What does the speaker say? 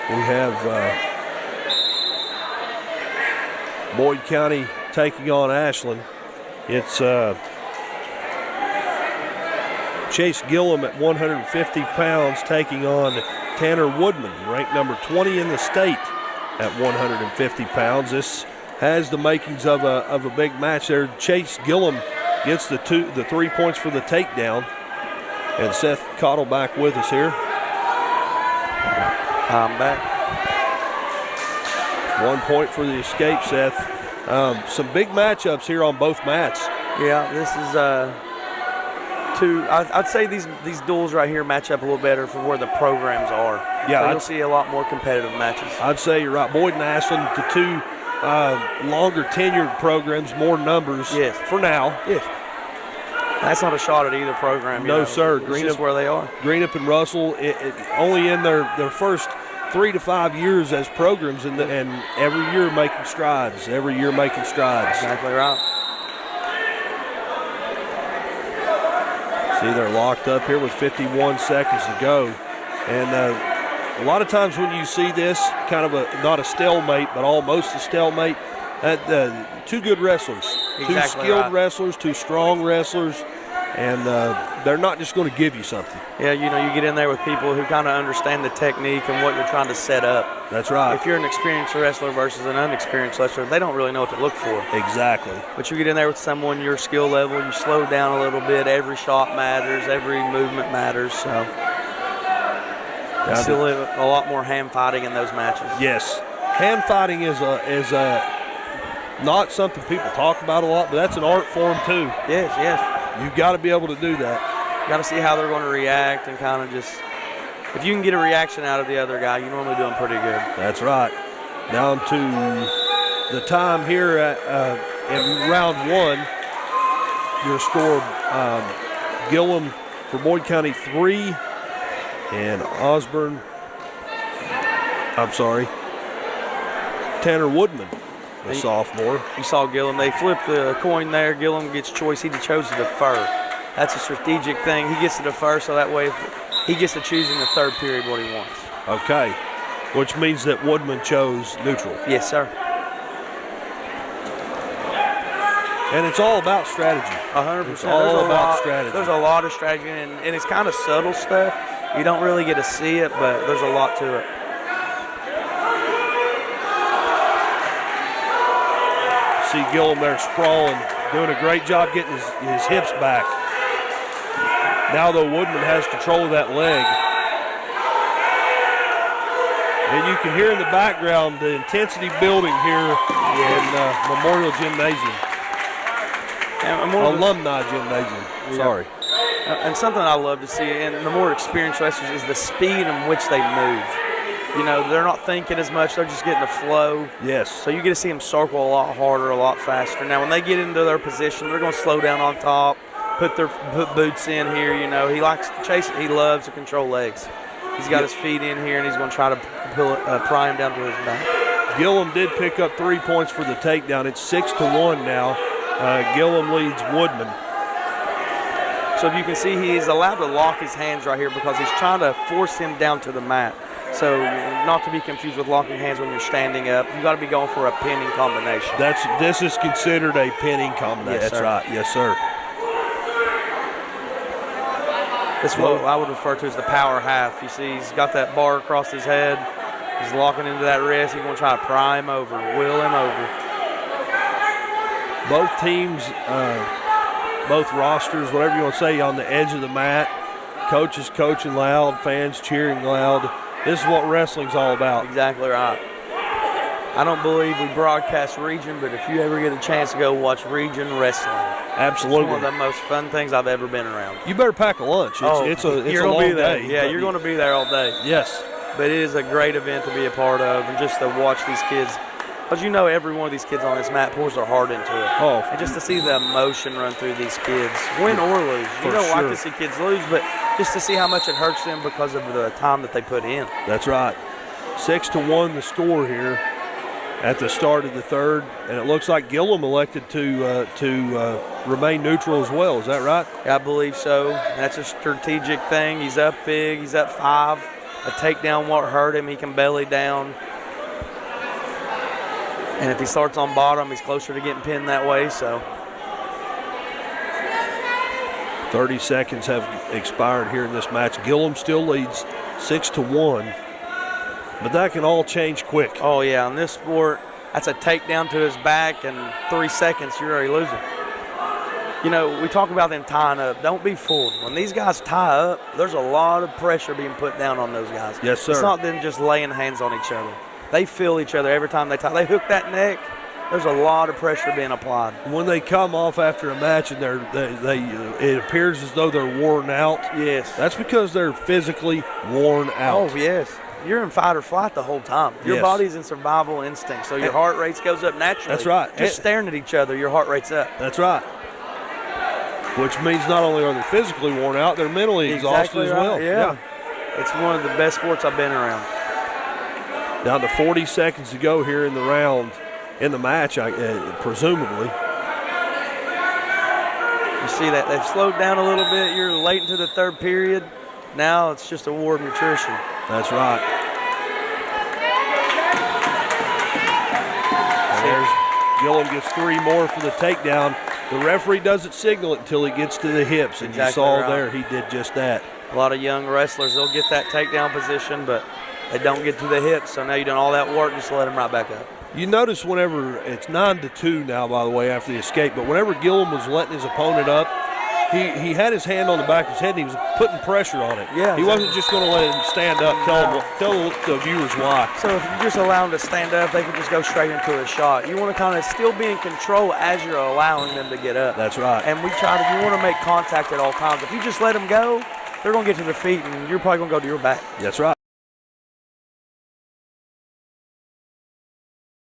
We have Boyd County taking on Ashland. It's Chase Gillum at 150 pounds taking on Tanner Woodman, ranked number 20 in the state at 150 pounds. This has the makings of a big match there. Chase Gillum gets the 3 points for the takedown. And Seth Cottle back with us here. I'm back. 1 point for the escape, Seth. Some big matchups here on both mats. Yeah, this is I'd say these duels right here match up a little better for where the programs are. Yeah, so you'll see a lot more competitive matches. I'd say you're right. Boyd and Ashland, the two longer tenured programs, more numbers. Yes, for now. Yes. That's not a shot at either program. No, sir. It's just where they are. Greenup and Russell, only in their first 3 to 5 years as programs, and every year making strides. Every year making strides. Exactly right. See, they're locked up here with 51 seconds to go. And a lot of times when you see this, kind of not a stalemate, but almost a stalemate, two good wrestlers. Exactly, two skilled right. wrestlers, two strong wrestlers, and they're not just going to give you something. Yeah, you get in there with people who kind of understand the technique and what you're trying to set up. That's right. If you're an experienced wrestler versus an unexperienced wrestler, they don't really know what to look for. Exactly. But you get in there with someone your skill level, you slow down a little bit. Every shot matters, every movement matters. So you see a lot more hand fighting in those matches. Yes, hand fighting is not something people talk about a lot, but that's an art form too. Yes. You've got to be able to do that. Got to see how they're going to react and kind of just, if you can get a reaction out of the other guy, you're normally doing pretty good. That's right. Down to the time here in round one. Your score, Gillum for Boyd County 3 and Tanner Woodman, the sophomore. You saw Gillum. They flipped the coin there. Gillum gets choice. He chose to defer. That's a strategic thing. He gets to defer, so that way he gets to choose in the third period what he wants. Okay, which means that Woodman chose neutral. Yes, sir. And it's all about strategy. 100%. It's all about strategy. There's a lot of strategy, and it's kind of subtle stuff. You don't really get to see it, but there's a lot to it. See Gillum there sprawling, doing a great job getting his hips back. Now, though, Woodman has control of that leg. And you can hear in the background the intensity building here in Memorial Gymnasium. Alumni Gymnasium, sorry. And something I love to see in the more experienced wrestlers is the speed in which they move. They're not thinking as much, they're just getting the flow. Yes. So you get to see them circle a lot harder, a lot faster. Now, when they get into their position, they're going to slow down on top, put boots in here. He likes to chase it. He loves to control legs. He's got his feet in here, and he's going to try to pry him down to his back. Gillum did pick up 3 points for the takedown. It's 6-1 now. Gillum leads Woodman. So if you can see, he is allowed to lock his hands right here because he's trying to force him down to the mat. So not to be confused with locking hands when you're standing up. You got to be going for a pinning combination. This is considered a pinning combination. Yes, that's sir. right. Yes, sir. This is what I would refer to as the power half. You see, he's got that bar across his head. He's locking into that wrist. He's going to try to pry him over, wheel him over. Both teams, both rosters, whatever you want to say, on the edge of the mat. Coaches coaching loud, fans cheering loud. This is what wrestling's all about. Exactly right. I don't believe we broadcast region, but if you ever get a chance to go watch region wrestling, absolutely, it's one of the most fun things I've ever been around. You better pack a lunch. It's a long day. Yeah, you're going to be there all day. Yes. But it is a great event to be a part of, and just to watch these kids. Because every one of these kids on this mat pours their heart into it. Oh. And just to see the emotion run through these kids, win or lose. You don't like to see kids lose, but just to see how much it hurts them because of the time that they put in. That's right. 6-1 the score here at the start of the third, and it looks like Gillum elected to remain neutral as well. Is that right? Yeah, I believe so. That's a strategic thing. He's up big. He's up 5. A takedown won't hurt him. He can belly down. And if he starts on bottom, he's closer to getting pinned that way. So 30 seconds have expired here in this match. Gillum still leads 6-1, but that can all change quick. oh, yeah, in this sport, that's a takedown to his back, and 3 seconds, you're already losing. You know, we talk about them tying up. Don't be fooled. When these guys tie up, there's a lot of pressure being put down on those guys. Yes, sir. It's not them just laying hands on each other. They feel each other every time they tie. They hook that neck. There's a lot of pressure being applied. When they come off after a match and it appears as though they're worn out, yes, that's because they're physically worn out. Oh, yes. You're in fight or flight the whole time. Your Yes. body's in survival instinct, so your heart rate goes up naturally. That's right. Just staring at each other, your heart rate's up. That's right. Which means not only are they physically worn out, they're mentally exhausted as well. Yeah. It's one of the best sports I've been around. Down to 40 seconds to go here in the round, in the match, presumably. You see that they've slowed down a little bit. You're late into the third period. Now it's just a war of nutrition. That's right. And there's Gillum gets 3 more for the takedown. The referee doesn't signal it until he gets to the hips, and Exactly you saw right. there he did just that. A lot of young wrestlers, they'll get that takedown position, but they don't get to the hips. So now you've done all that work, just let them right back up. You notice whenever it's 9-2 now, by the way, after the escape, but whenever Gillum was letting his opponent up, he had his hand on the back of his head and he was putting pressure on it. Yeah, he wasn't just going to let him stand up. Tell the viewers why. So if you just allow them to stand up, they can just go straight into a shot. You want to kind of still be in control as you're allowing them to get up. That's right. And you want to make contact at all times. If you just let them go, they're going to get to their feet and you're probably going to go to your back. That's right.